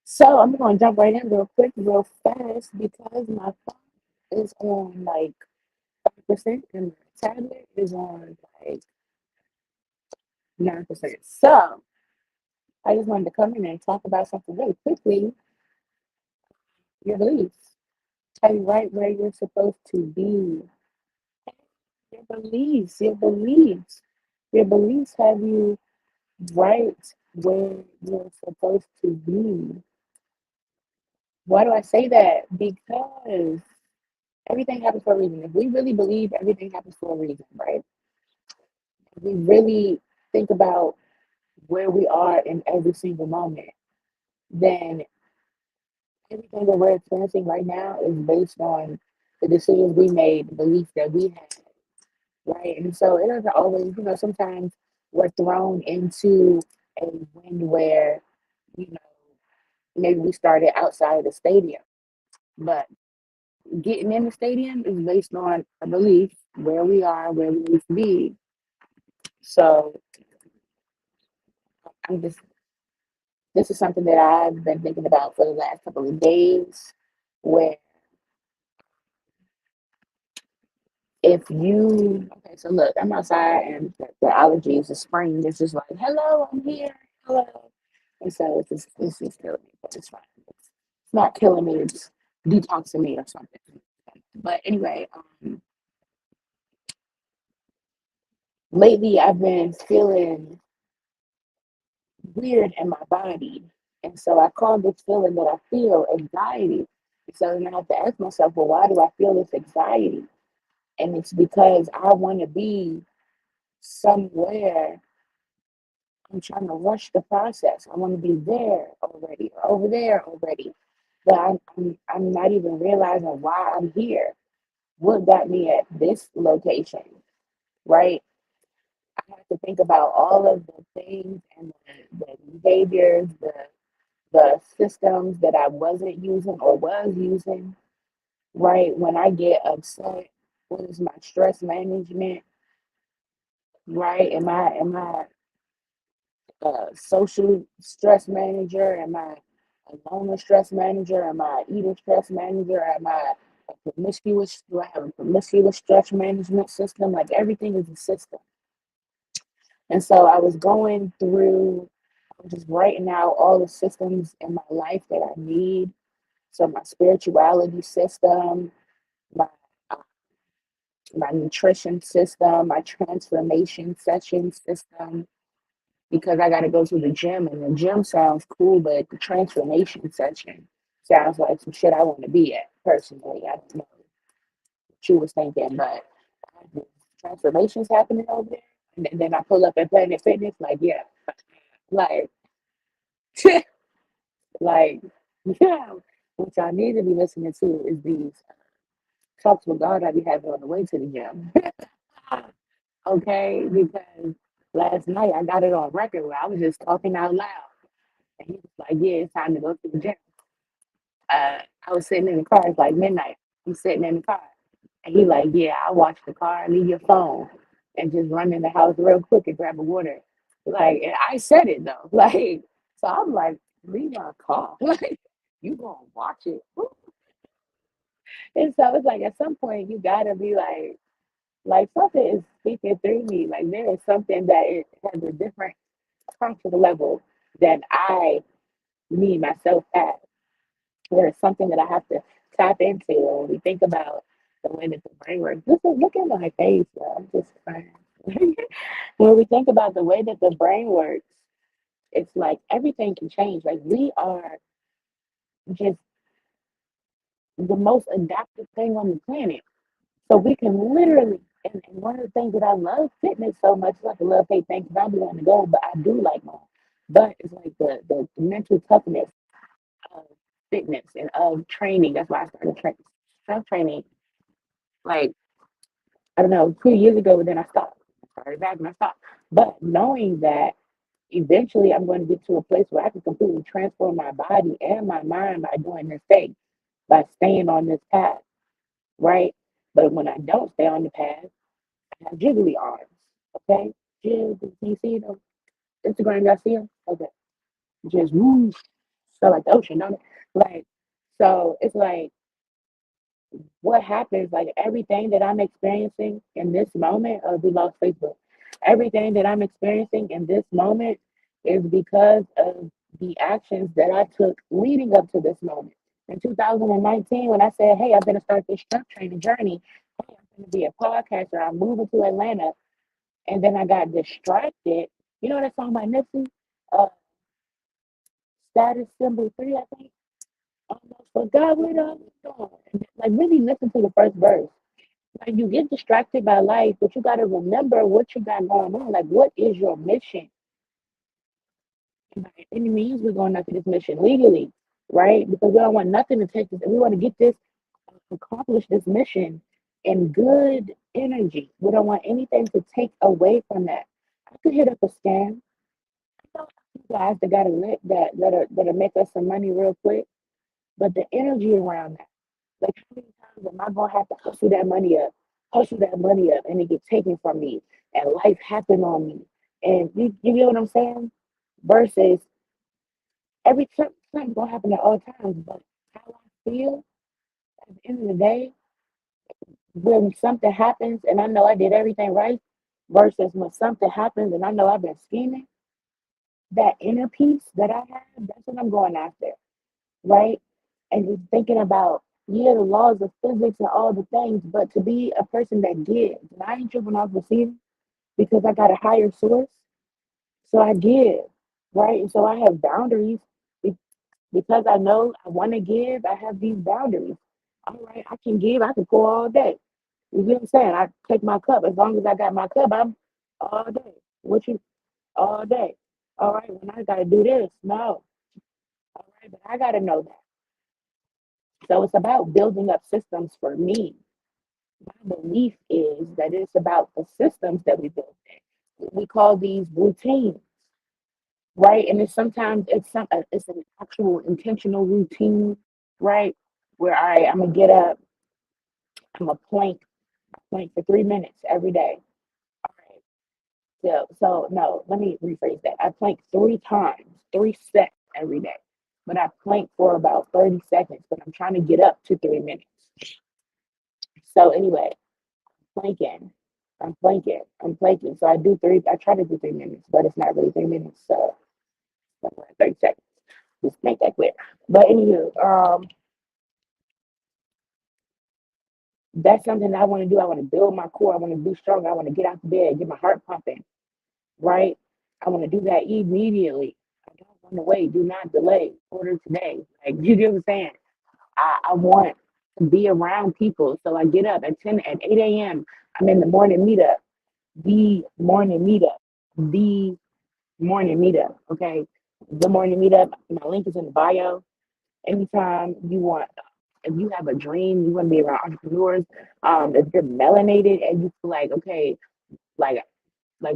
So I'm going to jump right in real quick, real fast, because my phone is on like 5% and my tablet is on like 9%. So I just wanted to come in and talk about something really quickly. Your beliefs. Tell you right where you're supposed to be. Your beliefs, your beliefs. Your beliefs have you right where you're supposed to be. Why do I say that? Because everything happens for a reason. If we really believe everything happens for a reason, right? If we really think about where we are in every single moment, then everything that we're experiencing right now is based on the decisions we made, the beliefs that we had, right? And so it doesn't always, sometimes we're thrown into a wind where, you know, maybe we started outside of the stadium, but getting in the stadium is based on a belief where we are, where we need to be. So I'm just this is something that I've been thinking about for the last couple of days. Where if you okay, so look, I'm outside and the allergies, the spring is just like, hello, I'm here, hello. And so it's just killing me, but it's fine. It's not killing me, it's detoxing me or something. But anyway, lately I've been feeling weird in my body. And so I call this feeling that I feel anxiety. So then I have to ask myself, well, why do I feel this anxiety? And it's because I want to be somewhere. I'm trying to rush the process. I want to be there already or over there already. But I'm not even realizing why I'm here. What got me at this location, right? I have to think about all of the things and the behaviors, the systems that I wasn't using or was using, right? When I get upset, what is my stress management, right? Am I social stress manager? Am I a loner stress manager? Am I a eater stress manager? Am I a promiscuous? Do I have a promiscuous stress management system? Like everything is a system. And so I was going through, I was just writing out all the systems in my life that I need. So my spirituality system, my uh, my nutrition system, my transformation session system, because I got to go to the gym, and the gym sounds cool, but the transformation session sounds like some shit I want to be at personally. I don't know what you was thinking, but transformations happening over there. And then I pull up at Planet Fitness, like, yeah, like, like, yeah, what y'all need to be listening to is these talks with God I be having on the way to the gym. Okay, because last night I got it on record where I was just talking out loud. And he was like, yeah, it's time to go to the gym. I was sitting in the car, it's like midnight. I'm sitting in the car. And he like, yeah, I'll watch the car, leave your phone, and just run in the house real quick and grab a water. Like, and I said it though. Like, so I'm like, leave my car. Like, you gonna watch it. And so it's like at some point you gotta be like something is speaking through me. Like there is something that it has a different conscious level than I, me, myself have. There is something that I have to tap into when we think about the way that the brain works. Look at my face, bro. I'm just crying. When we think about the way that the brain works, it's like everything can change. Like we are just the most adaptive thing on the planet. So we can literally, and one of the things that I love fitness so much, it's like a love hate thing because I be wanting to go, but I do like mine. But it's like the mental toughness of fitness and of training. That's why I started strength training. Like I don't know, 2 years ago, but then I stopped. I started back and I stopped. But knowing that eventually I'm going to get to a place where I can completely transform my body and my mind by doing this thing, by staying on this path, right? But when I don't stay on the path, I have jiggly arms, okay? Jiggly, you see them? Instagram, y'all see them? Okay. Just woo, so like the ocean, don't it? Like, so it's like what happens, like everything that I'm experiencing in this moment, we lost Facebook. Everything that I'm experiencing in this moment is because of the actions that I took leading up to this moment. In 2019, when I said, hey, I'm going to start this strength training journey, hey, I'm going to be a podcaster, I'm moving to Atlanta, and then I got distracted. You know that song by Nipsey? Uh, Status Symbol 3, I think? Almost forgot what I was doing. Like, really listen to the first verse. Like, you get distracted by life, but you got to remember what you got going on. Like, what is your mission? And by any means, we're going after this mission legally, right? Because we don't want nothing to take this. We want to get this, accomplish this mission in good energy. We don't want anything to take away from that. I could hit up a scam. I know you guys that got a lit that'll make us some money real quick, but the energy around that. Like, how many times am I gonna have to hustle that money up, and it get taken from me, and life happen on me, and you get what I'm saying? Versus something's gonna happen at all times, but how I feel at the end of the day, when something happens and I know I did everything right, versus when something happens and I know I've been scheming, that inner peace that I have, that's what I'm going after, right? And just thinking about, yeah, the laws of physics and all the things, but to be a person that gives, and I ain't tripping off receiving because I got a higher source, so I give, right? And so I have boundaries because I know I want to give. I have these boundaries. All right, I can give. I can pour all day. You get what I'm saying? I take my cup as long as I got my cup. I'm all day. What you all day? All right, when I gotta do this, no. All right, but I gotta know that. So it's about building up systems for me. My belief is that it's about the systems that we build in. We call these routines, right? And it's sometimes it's an actual intentional routine, right? Where I'm gonna get up, I'm gonna plank for 3 minutes every day. All right. So no, let me rephrase that. I plank 3 times, 3 sets every day. But I plank for about 30 seconds, but I'm trying to get up to 3 minutes. So anyway, planking. I'm planking. So I try to do 3 minutes, but it's not really 3 minutes. So like 30 seconds. Just make that clear. But anywho, that's something that I want to do. I want to build my core. I want to be strong. I want to get out the bed, get my heart pumping, right? I want to do that immediately. I don't want to wait. Do not delay. Order today. Like, you get what I'm saying? I want to be around people. So I get up at 8 a.m. I'm in the morning meetup. The morning meetup. The morning meetup. Okay. The morning meetup. My link is in the bio. Anytime you want, if you have a dream, you want to be around entrepreneurs, if you're melanated and you feel like, okay, like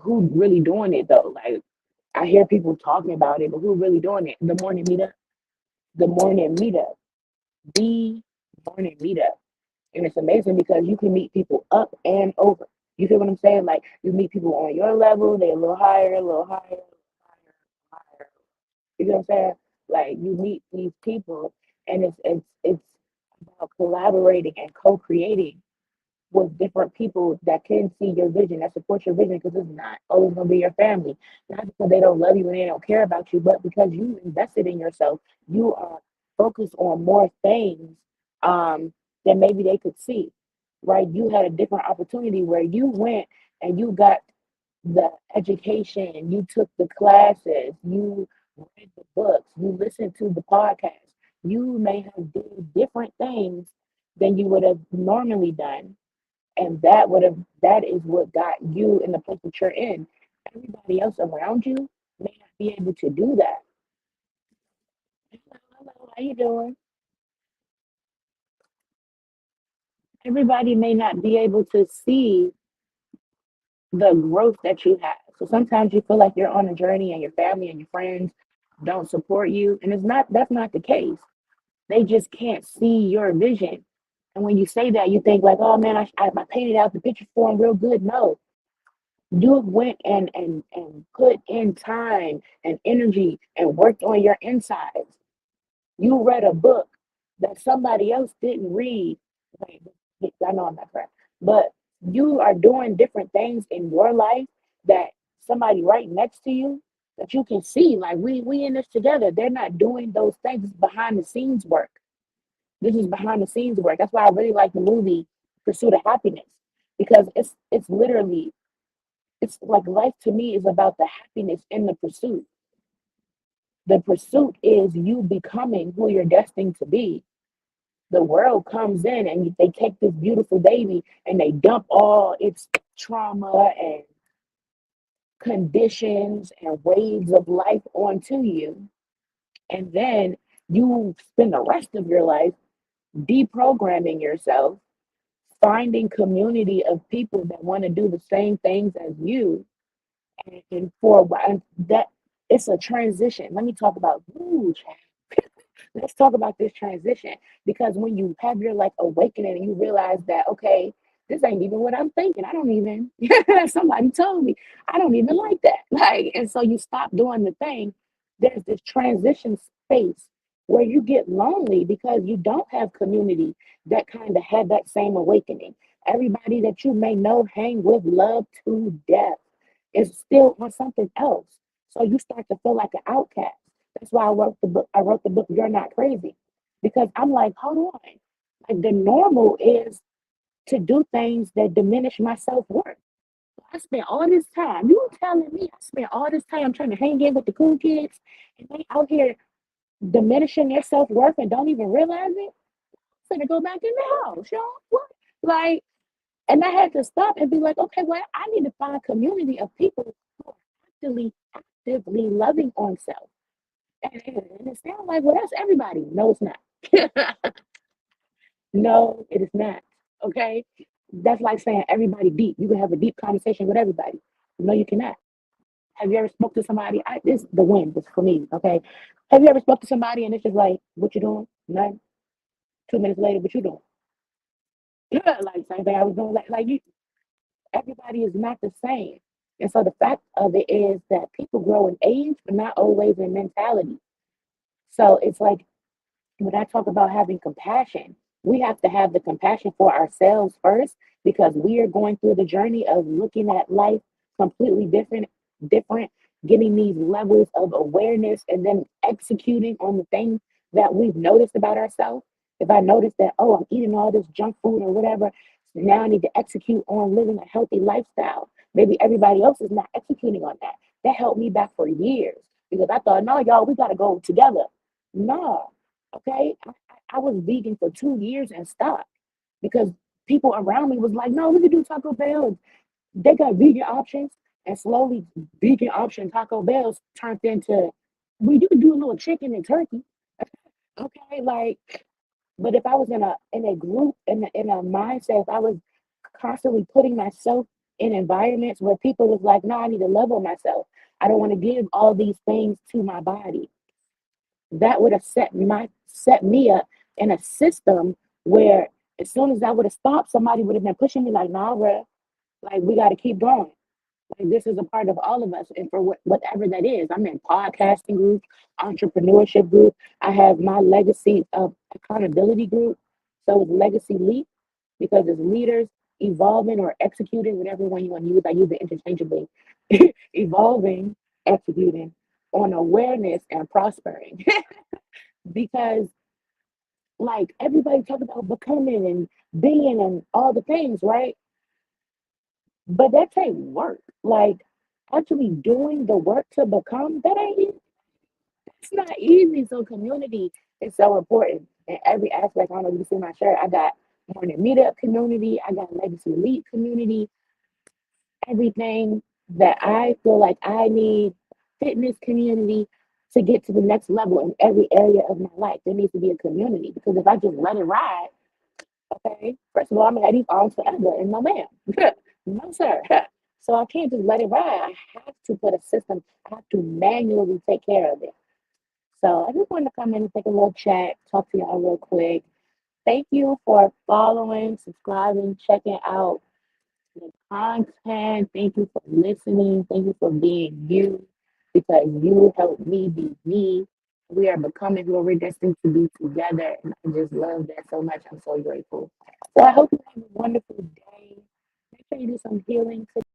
who's really doing it though? Like, I hear people talking about it, but who really doing it? The morning meetup, the morning meetup. And it's amazing because you can meet people up and over. You feel what I'm saying? Like, you meet people on your level, they're a little higher, higher, higher. You know what I'm saying? Like, you meet these people, and it's about collaborating and co-creating with different people that can see your vision, that support your vision, because it's not always going to be your family. Not because they don't love you and they don't care about you, but because you invested in yourself. You are focused on more things than maybe they could see, right? You had a different opportunity where you went and you got the education, you took the classes, you read the books, you listened to the podcast. You may have done different things than you would have normally done, and that is what got you in the place that you're in. Everybody else around you may not be able to do that. Hello, hello, how you doing? Everybody may not be able to see the growth that you have. So sometimes you feel like you're on a journey and your family and your friends don't support you, and that's not the case. They just can't see your vision. And when you say that, you think like, oh man, I painted out the picture for them real good. No, You went and put in time and energy and worked on your insides. You read a book that somebody else didn't read. Wait, I know I'm not correct, but you are doing different things in your life that somebody right next to you that you can see. Like we in this together. They're not doing those things. It's behind the scenes work. This is behind the scenes work. That's why I really like the movie Pursuit of Happiness because it's literally it's like life to me is about the happiness in the pursuit. The pursuit is you becoming who you're destined to be. The world comes in and they take this beautiful baby and they dump all its trauma and conditions and waves of life onto you. And then you spend the rest of your life deprogramming yourself, finding community of people that want to do the same things as you. And for a while, that it's a transition. Let me talk about let's talk about this transition because when you have your like awakening and you realize that okay, this ain't even what I'm thinking. I don't even somebody told me I don't even like that. Like, and so you stop doing the thing. There's this transition space where you get lonely because you don't have community that kind of had that same awakening. Everybody that you may know hang with love to death is still on something else. So you start to feel like an outcast. That's why I wrote the book. I wrote the book, You're Not Crazy. Because I'm like, hold on. Like the normal is to do things that diminish my self-worth. I spent all this time. You telling me I spent all this time trying to hang in with the cool kids and they out here diminishing their self-worth and don't even realize it? I'm gonna go back in the house, y'all. What? Like, and I had to stop and be like, okay, well, I need to find a community of people who are actively loving on self. And it sounds like, well, that's everybody. No, it's not. No, it is not. Okay. That's like saying everybody deep. You can have a deep conversation with everybody. No, you cannot. Have you ever spoke to somebody? This the win was for me. Okay. Have you ever spoke to somebody and it's just like, what you doing? Nothing. 2 minutes later, what you doing? Yeah, like same thing I was doing. Like you, everybody is not the same. And so the fact of it is that people grow in age, but not always in mentality. So it's like when I talk about having compassion, we have to have the compassion for ourselves first because we are going through the journey of looking at life completely different, getting these levels of awareness and then executing on the things that we've noticed about ourselves. If I notice that, oh, I'm eating all this junk food or whatever, now I need to execute on living a healthy lifestyle. Maybe everybody else is not executing on that. That held me back for years because I thought, no, y'all, we got to go together. No, okay. I was vegan for 2 years and stopped because people around me was like, no, we can do Taco Bell. They got vegan options. And slowly vegan option Taco Bells turned into, well, you can do a little chicken and turkey. Okay. Like, but if I was in a group in a mindset, if I was constantly putting myself in environments where people was like, no, I need to love on myself. I don't want to give all these things to my body. That would have set me up in a system where as soon as I would have stopped, somebody would have been pushing me like, nah, bro, like we got to keep going. Like this is a part of all of us, and for whatever that is, I'm in podcasting group, entrepreneurship group. I have my legacy of accountability group, so it's Legacy Leap because it's leaders evolving or executing, whatever one you want to use. I use it interchangeably. Evolving, executing on awareness and prospering. Because like everybody talk about becoming and being and all the things, right? But that takes work. Like actually doing the work to become that ain't it's not easy. So community is so important in every aspect. I don't know if you see my shirt. I got morning meetup community. I got legacy elite community. Everything that I feel like I need, fitness community to get to the next level in every area of my life. There needs to be a community because if I just let it ride, okay, first of all, I'm gonna have these arms forever, and no ma'am, no sir. So I can't just let it ride. I have to put a system. I have to manually take care of it. So I just wanted to come in and take a little chat, talk to y'all real quick. Thank you for following, subscribing, checking out the content. Thank you for listening. Thank you for being you because you helped me be me. We are becoming who we're destined to be together. And I just love that so much. I'm so grateful. So I hope you have a wonderful day. Make sure you do some healing today.